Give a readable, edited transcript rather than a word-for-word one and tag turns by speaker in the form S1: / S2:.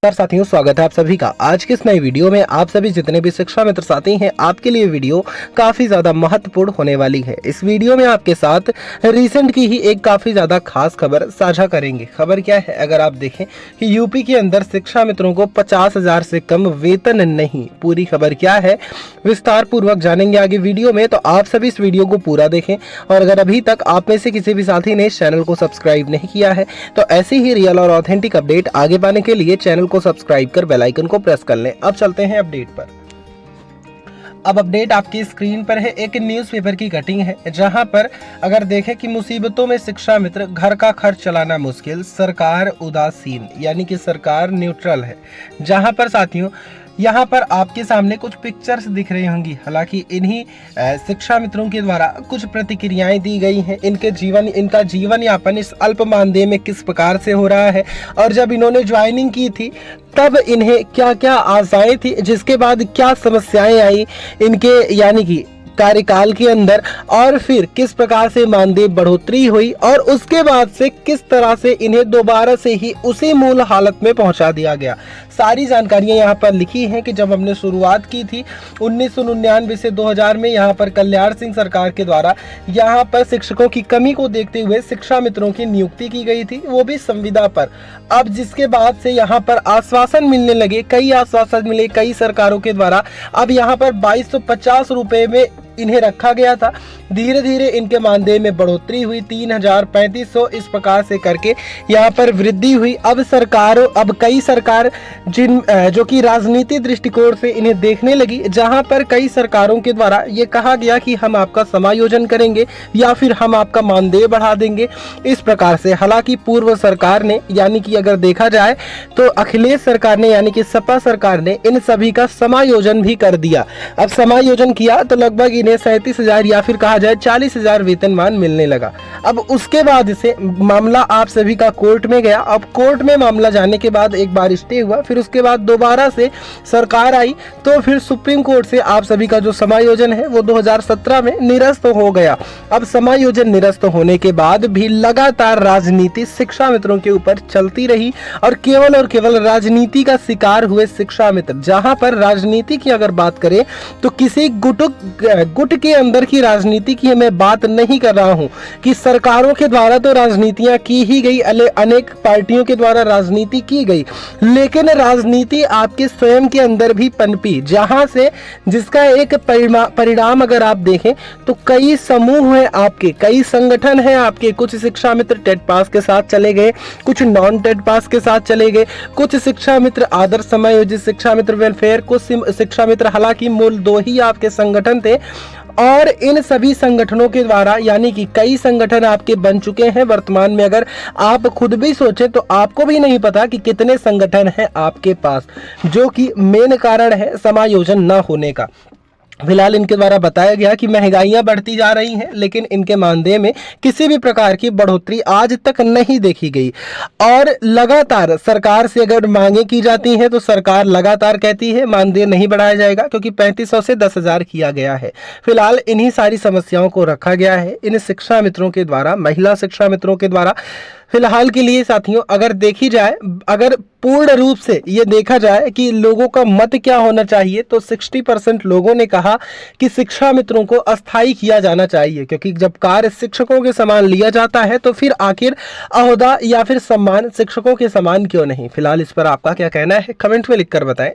S1: साथियों, स्वागत है आप सभी का आज के इस नई वीडियो में। आप सभी जितने भी शिक्षा मित्र साथी हैं, आपके लिए वीडियो काफी ज्यादा महत्वपूर्ण होने वाली है। इस वीडियो में आपके साथ रिसेंट की ही एक काफी ज्यादा खास खबर साझा करेंगे। खबर क्या है? अगर आप देखें कि यूपी के अंदर शिक्षा मित्रों को 50,000 से कम वेतन नहीं। पूरी खबर क्या है विस्तार पूर्वक जानेंगे आगे वीडियो में, तो आप सभी इस वीडियो को पूरा देखें। और अगर अभी तक आप में से किसी भी साथी ने इस चैनल को सब्सक्राइब नहीं किया है, तो ऐसी ही रियल और ऑथेंटिक अपडेट आगे पाने के लिए चैनल को सब्सक्राइब कर बेल आइकन को प्रेस कर लें। अब चलते हैं अपडेट पर। अब अपडेट आपकी स्क्रीन पर है। एक न्यूज़पेपर की कटिंग है, जहां पर अगर देखें कि मुसीबतों में शिक्षा मित्र, घर का खर्च चलाना मुश्किल, सरकार उदासीन, यानी कि सरकार न्यूट्रल है। जहां पर साथियों यहाँ पर आपके सामने कुछ पिक्चर्स दिख रही होंगी। हालांकि इन्हीं शिक्षा मित्रों के द्वारा कुछ प्रतिक्रियाएं दी गई हैं। इनका जीवन यापन इस अल्प मानदेय में किस प्रकार से हो रहा है, और जब इन्होंने ज्वाइनिंग की थी तब इन्हें क्या क्या आशाएं थी, जिसके बाद क्या समस्याएं आई इनके यानी कि कार्यकाल के अंदर, और फिर किस प्रकार से मानदेय बढ़ोतरी हुई, और उसके बाद से किस तरह से इन्हें दोबारा से ही उसी मूल हालत में पहुंचा दिया गया। सारी जानकारियां यहाँ पर लिखी हैं कि जब हमने शुरुआत की थी 1999 से 2000 में, यहाँ पर कल्याण सिंह सरकार के द्वारा यहाँ पर शिक्षकों की कमी को देखते हुए शिक्षा मित्रों की नियुक्ति की गई थी, वो भी संविदा पर। अब जिसके बाद से यहाँ पर आश्वासन मिलने लगे, कई आश्वासन मिले कई सरकारों के द्वारा। अब यहाँ पर 2250 रुपए में इन्हें रखा गया था। धीरे धीरे इनके मानदेय में बढ़ोतरी हुई, 3000, 3500 इस प्रकार से करके यहाँ पर वृद्धि हुई। अब कई सरकार जो कि राजनीति दृष्टिकोण से इन्हें देखने लगी, जहां पर कई सरकारों के द्वारा ये कहा गया कि हम आपका समायोजन करेंगे या फिर हम आपका मानदेय बढ़ा देंगे, इस प्रकार से। हालांकि पूर्व सरकार ने, यानी कि अगर देखा जाए तो अखिलेश सरकार ने, यानी कि सपा सरकार ने इन सभी का समायोजन भी कर दिया। अब समायोजन किया तो लगभग इन्हें 37,000 या फिर कहा जाए 40,000 वेतनमान मिलने लगा। अब उसके बाद से मामला आप सभी का कोर्ट में गया। अब कोर्ट में मामला जाने के बाद एक बार स्टे हुआ, फिर उसके बाद दोबारा से सरकार आई, तो फिर सुप्रीम कोर्ट से आप सभी का जो समायोजन है वो 2017 में निरस्त हो गया। अब समायोजन निरस्त होने के बाद भी लगातार राजनीति शिक्षा मित्रों के ऊपर चलती रही, और केवल राजनीति का शिकार हुए शिक्षा मित्र। जहां पर राजनीति की अगर बात करें तो किसी गुट के अंदर की राजनीति की मैं बात नहीं कर रहा हूं कि सरकारों के द्वारा तो राजनीतियां की ही गई, अनेक पार्टियों के द्वारा राजनीति की गई, लेकिन राजनीति आपके स्वयं के अंदर भी पनपी, जहां से जिसका एक परिणाम अगर आप देखें तो कई समूह हैं आपके, कई संगठन हैं आपके। कुछ शिक्षा मित्र टेट पास के साथ चले गए, कुछ नॉन टेट पास के साथ चले गए, कुछ शिक्षा मित्र आदर्श समायोजित शिक्षा मित्र वेलफेयर, कुछ शिक्षा मित्र, हालांकि मूल दो ही आपके संगठन थे। और इन सभी संगठनों के द्वारा, यानी कि कई संगठन आपके बन चुके हैं वर्तमान में। अगर आप खुद भी सोचें तो आपको भी नहीं पता कि कितने संगठन हैं आपके पास, जो कि मेन कारण है समायोजन न होने का। फिलहाल इनके द्वारा बताया गया कि महंगाइयां बढ़ती जा रही हैं, लेकिन इनके मानदेय में किसी भी प्रकार की बढ़ोतरी आज तक नहीं देखी गई। और लगातार सरकार से अगर मांगे की जाती हैं तो सरकार लगातार कहती है मानदेय नहीं बढ़ाया जाएगा, क्योंकि 3500 से 10,000 किया गया है। फिलहाल इन्हीं सारी समस्याओं को रखा गया है इन शिक्षा मित्रों के द्वारा, महिला शिक्षा मित्रों के द्वारा। फिलहाल के लिए साथियों अगर देखी जाए, अगर पूर्ण रूप से ये देखा जाए कि लोगों का मत क्या होना चाहिए, तो 60% लोगों ने कहा कि शिक्षा मित्रों को अस्थायी किया जाना चाहिए, क्योंकि जब कार्य शिक्षकों के समान लिया जाता है तो फिर आखिर ओहदा या फिर सम्मान शिक्षकों के समान क्यों नहीं। फिलहाल इस पर आपका क्या कहना है, कमेंट में लिखकर बताएं।